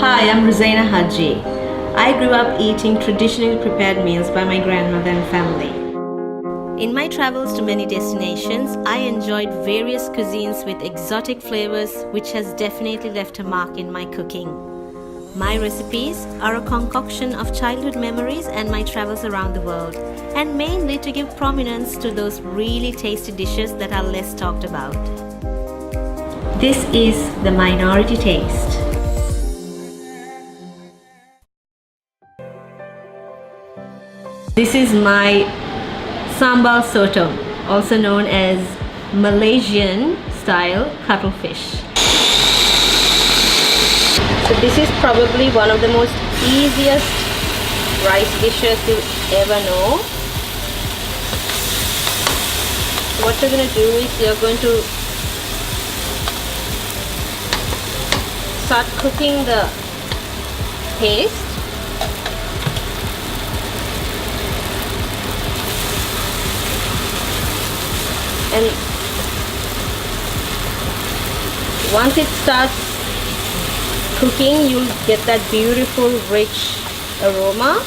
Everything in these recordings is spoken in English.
Hi, I'm Rosaina Haji. I grew up eating traditionally prepared meals by my grandmother and family. In my travels to many destinations, I enjoyed various cuisines with exotic flavors, which has definitely left a mark in my cooking. My recipes are a concoction of childhood memories and my travels around the world, and mainly to give prominence to those really tasty dishes that are less talked about. This is the minority taste. This is my Sambal Sotong, also known as Malaysian style cuttlefish. So this is probably one of the most easiest rice dishes you ever know. So what you're going to do is you're going to start cooking the paste. And once it starts cooking, you'll get that beautiful rich aroma.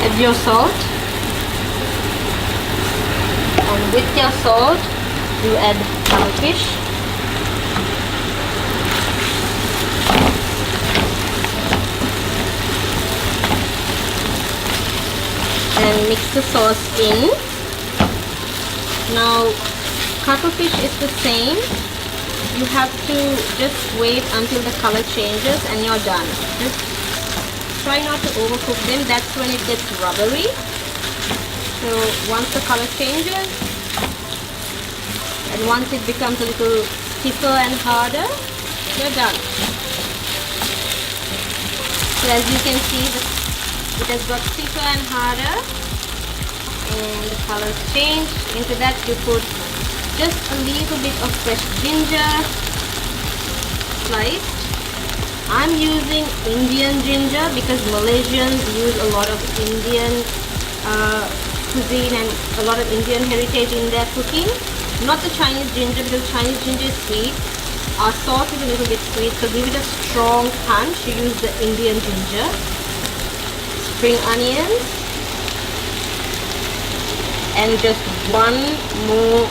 Add your salt. And with your salt, you add cuttlefish. And mix the sauce in. Now, cuttlefish is the same. You have to just wait until the color changes and you're done. Just try not to overcook them. That's when it gets rubbery. So once the color changes and once it becomes a little stiffer and harder, you're done. So as you can see, it has got stiffer and harder and the colors change. Into that you put just a little bit of fresh ginger sliced. I'm using Indian ginger because Malaysians use a lot of Indian cuisine and a lot of Indian heritage in their cooking. Not the Chinese ginger because Chinese ginger is sweet. Our sauce is a little bit sweet, so give it a strong punch. You use the Indian ginger. Spring onions. And just one more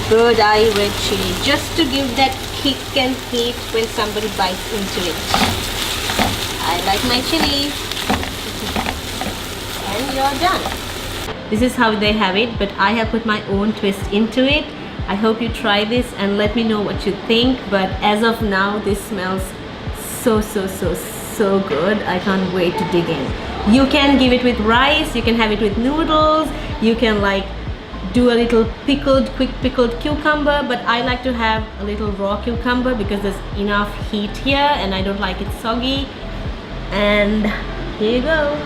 bird eye red chili, just to give that kick and heat when somebody bites into it. I like my chili. And you're done. This is how they have it, but I have put my own twist into it. I hope you try this and let me know what you think. But as of now, this smells so good. I can't wait to dig in. You can give it with rice, you can have it with noodles, you can like do a little quick pickled cucumber, but I like to have a little raw cucumber because there's enough heat here and I don't like it soggy. And here you go.